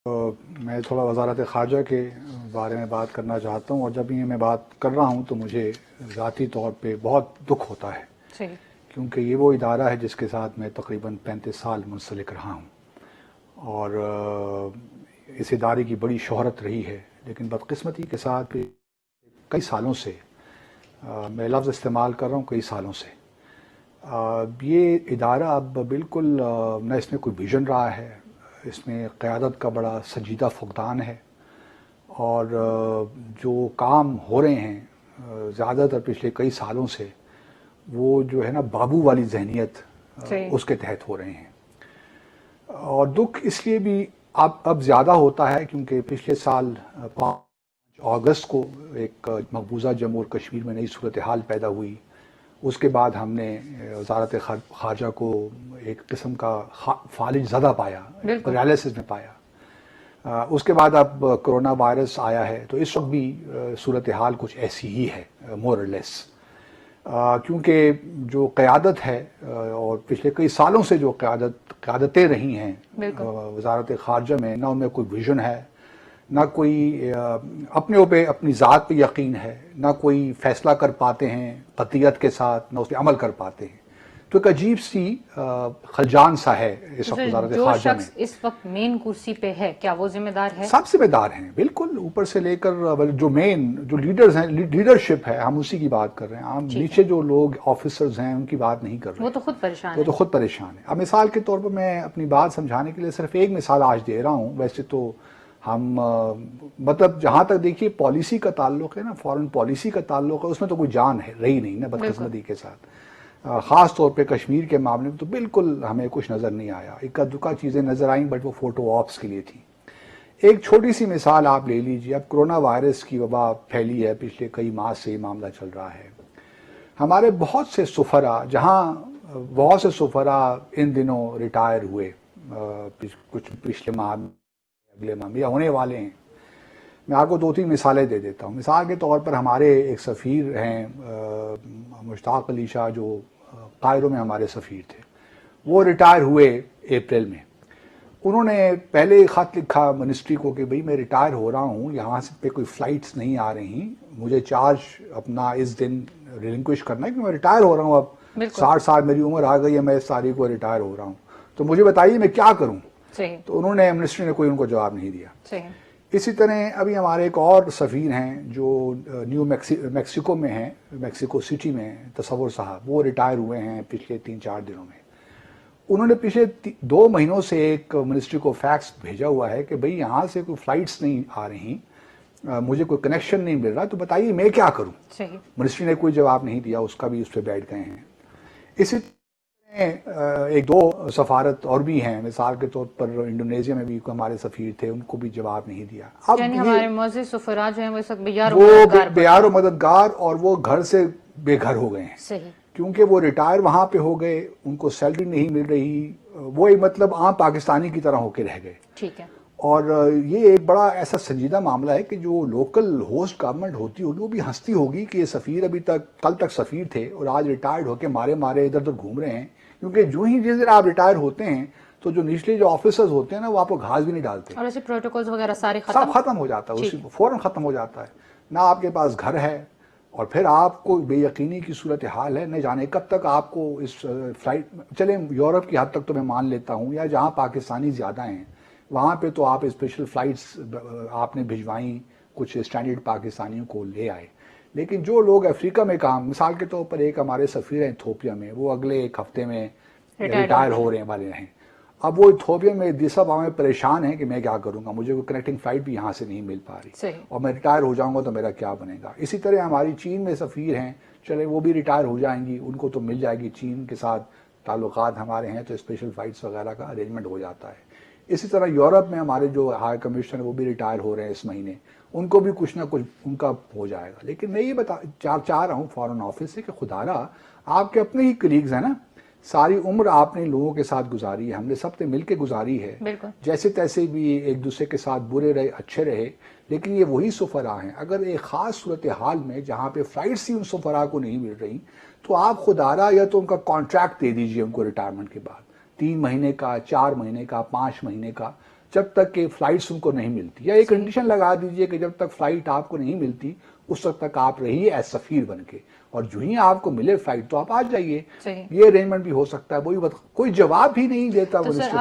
میں تھوڑا وزارت خارجہ کے بارے میں بات کرنا چاہتا ہوں، اور جب یہ میں بات کر رہا ہوں تو مجھے ذاتی طور پہ بہت دکھ ہوتا ہے، صحیح، کیونکہ یہ وہ ادارہ ہے جس کے ساتھ میں تقریباً 35 سال منسلک رہا ہوں، اور اس ادارے کی بڑی شہرت رہی ہے، لیکن بدقسمتی کے ساتھ کئی سالوں سے میں لفظ استعمال کر رہا ہوں، کئی سالوں سے یہ ادارہ اب بالکل نہ اس میں کوئی ویژن رہا ہے، اس میں قیادت کا بڑا سنجیدہ فقدان ہے، اور جو کام ہو رہے ہیں زیادہ تر پچھلے کئی سالوں سے وہ جو ہے نا بابو والی ذہنیت صحیح، اس کے تحت ہو رہے ہیں، اور دکھ اس لیے بھی اب زیادہ ہوتا ہے کیونکہ پچھلے سال 5 اگست کو ایک مقبوضہ جموں اور کشمیر میں نئی صورتحال پیدا ہوئی۔ اس کے بعد ہم نے وزارت خارجہ کو ایک قسم کا فالج زدہ پایا، بالکل، پیرالائسس میں پایا۔ اس کے بعد اب کرونا وائرس آیا ہے، تو اس وقت بھی صورتحال کچھ ایسی ہی ہے مور اور لیس، کیونکہ جو قیادت ہے اور پچھلے کئی سالوں سے جو قیادتیں رہی ہیں بالکل، وزارت خارجہ میں، نہ ان میں کوئی ویژن ہے، نہ کوئی اپنے اوپر اپنی ذات پہ یقین ہے، نہ کوئی فیصلہ کر پاتے ہیں قطعیت کے ساتھ، نہ اس پہ عمل کر پاتے ہیں، تو ایک عجیب سی خلجان سا ہے اس وقت وزارت جو خارجہ میں۔ شخص اس وقت مین کرسی پہ ہے کیا وہ ذمہ دار ہے؟ سب ذمہ دار ہیں، بالکل اوپر سے لے کر جو جو لیڈرز ہیں، لیڈرشپ ہے، ہم اسی کی بات کر رہے ہیں، ہم نیچے جو لوگ آفیسرز ہیں ان کی بات نہیں کر رہے وہ ہیں، تو خود پریشان وہ ہے۔ تو خود پریشان ہے۔ اب مثال کے طور پر میں اپنی بات سمجھانے کے لیے صرف ایک مثال آج دے رہا ہوں، ویسے تو ہم مطلب جہاں تک دیکھیے پالیسی کا تعلق ہے نا، فارن پالیسی کا تعلق ہے، اس میں تو کوئی جان ہے رہی نہیں نا بالکل، بدقسمتی کے ساتھ، خاص طور پہ کشمیر کے معاملے میں تو بالکل ہمیں کچھ نظر نہیں آیا، اکا دکا چیزیں نظر آئیں بٹ وہ فوٹو آپس کے لیے تھیں۔ ایک چھوٹی سی مثال آپ لے لیجیے، اب کرونا وائرس کی وبا پھیلی ہے، پچھلے کئی ماہ سے یہ معاملہ چل رہا ہے، ہمارے بہت سے سفراء، جہاں بہت سے سفراء ان دنوں ریٹائر ہوئے، کچھ پچھلے ماہ اگلے ماہ میں یا ہونے والے ہیں، میں آپ کو 2-3 مثالیں دے دیتا ہوں۔ مثال کے طور پر ہمارے ایک سفیر ہیں مشتاق علی شاہ، جو قاہرہ میں ہمارے سفیر تھے، وہ ریٹائر ہوئے اپریل میں۔ انہوں نے پہلے خط لکھا منسٹری کو کہ بھئی میں ریٹائر ہو رہا ہوں، یہاں سے پہ کوئی فلائٹس نہیں آ رہی، مجھے چارج اپنا اس دن ریلنکوش کرنا ہے کہ میں ریٹائر ہو رہا ہوں، اب بالکل، 60 سال میری عمر آ گئی ہے، میں اس تاریخ کو ریٹائر ہو رہا ہوں، تو مجھے بتائیے میں کیا کروں۔ صحیح، تو انہوں نے منسٹری نے کوئی ان کو جواب نہیں دیا۔ صحیح، اسی طرح ابھی ہمارے ایک اور سفیر ہیں جو نیو میکسیکو میں ہیں، میکسیکو سٹی میں، تصور صاحب، وہ ریٹائر ہوئے ہیں پچھلے 3-4 دنوں میں۔ انہوں نے پچھلے 2 مہینوں سے ایک منسٹری کو فیکس بھیجا ہوا ہے کہ بھئی یہاں سے کوئی فلائٹس نہیں آ رہی، مجھے کوئی کنیکشن نہیں مل رہا، تو بتائیے میں کیا کروں۔ صحیح، منسٹری نے کوئی جواب نہیں دیا، اس کا بھی اس پہ بیٹھ گئے ہیں۔ اسی طرح 1-2 سفارت اور بھی ہیں، مثال کے طور پر انڈونیشیا میں بھی ہمارے سفیر تھے، ان کو بھی جواب نہیں دیا۔ اب یعنی یہ ہمارے معزز سفراء جو ہیں وہ اس وقت بیار و وہ مددگار بیار و مددگار، اور وہ گھر سے بے گھر ہو گئے ہیں، صحیح، کیونکہ وہ ریٹائر وہاں پہ ہو گئے، ان کو سیلری نہیں مل رہی، وہ ایک مطلب عام پاکستانی کی طرح ہو کے رہ گئے۔ ٹھیک ہے، اور یہ ایک بڑا ایسا سنجیدہ معاملہ ہے کہ جو لوکل ہوسٹ گورنمنٹ ہوتی ہوگی وہ بھی ہنستی ہوگی کہ یہ سفیر ابھی تک کل تک سفیر تھے اور آج ریٹائرڈ ہو کے مارے ادھر ادھر گھوم رہے ہیں، کیونکہ جو ہی جس دن آپ ریٹائر ہوتے ہیں تو جو نچلے جو آفیسرز ہوتے ہیں نا وہ آپ کو گھاس بھی نہیں ڈالتے، اور ایسے پروٹوکولز وغیرہ سارے سب ختم ہو جاتا ہے، اسی فوراً ختم ہو جاتا ہے، نہ آپ کے پاس گھر ہے، اور پھر آپ کو بے یقینی کی صورتحال ہے، نہ جانے کب تک آپ کو اس فلائٹ، چلیں یورپ کی حد تک تو میں مان لیتا ہوں، یا جہاں پاکستانی زیادہ ہیں وہاں پہ تو آپ اسپیشل فلائٹس آپ نے بھجوائیں، کچھ اسٹینڈرڈ پاکستانیوں کو لے آئے، لیکن جو لوگ افریقہ میں کام، مثال کے طور پر ایک ہمارے سفیر ہیں ایتھوپیا میں، وہ اگلے 1 ہفتے میں ریٹائر ہو رہے والے ہیں، اب وہ ایتھوپیا میں دیسا میں پریشان ہیں کہ میں کیا کروں گا، مجھے کوئی کنیکٹنگ فلائٹ بھی یہاں سے نہیں مل پا رہی، صحیح، اور میں ریٹائر ہو جاؤں گا تو میرا کیا بنے گا۔ اسی طرح ہماری چین میں سفیر ہیں، چلے وہ بھی ریٹائر ہو جائیں گی، ان کو تو مل جائے گی، چین کے ساتھ تعلقات ہمارے ہیں تو اسپیشل فلائٹس وغیرہ کا ارینجمنٹ ہو جاتا ہے۔ اسی طرح یورپ میں ہمارے جو ہائی کمشنر وہ بھی ریٹائر ہو رہے ہیں اس مہینے، ان کو بھی کچھ نہ کچھ ان کا ہو جائے گا۔ لیکن میں یہ چاہ رہا ہوں فارن آفس سے کہ خدا را، آپ کے اپنے ہی کلیگز ہیں نا، ساری عمر آپ نے لوگوں کے ساتھ گزاری ہے، ہم نے سب نے مل کے گزاری ہے، بالکل، جیسے تیسے بھی ایک دوسرے کے ساتھ برے رہے اچھے رہے، لیکن یہ وہی سفراء ہیں، اگر ایک خاص صورتحال میں جہاں پہ فلائٹس ہی ان سفراء کو نہیں مل رہی، تو آپ خدارا یا تو ان کا کانٹریکٹ دے دیجئے ان کو ریٹائرمنٹ کے بعد، 3 مہینے کا، 4 مہینے کا، 5 مہینے کا، جب تک کہ فلائٹس ان کو نہیں ملتی، یا ایک کنڈیشن لگا دیجئے کہ جب تک فلائٹ آپ کو نہیں ملتی اس وقت تک آپ رہیے ایز سفیر بن کے، اور جو ہی آپ کو ملے فلائٹ تو آپ آ جائیے. صحیح. یہ ارینجمنٹ بھی ہو سکتا ہے. وہی کوئی جواب بھی نہیں دیتا. تو سر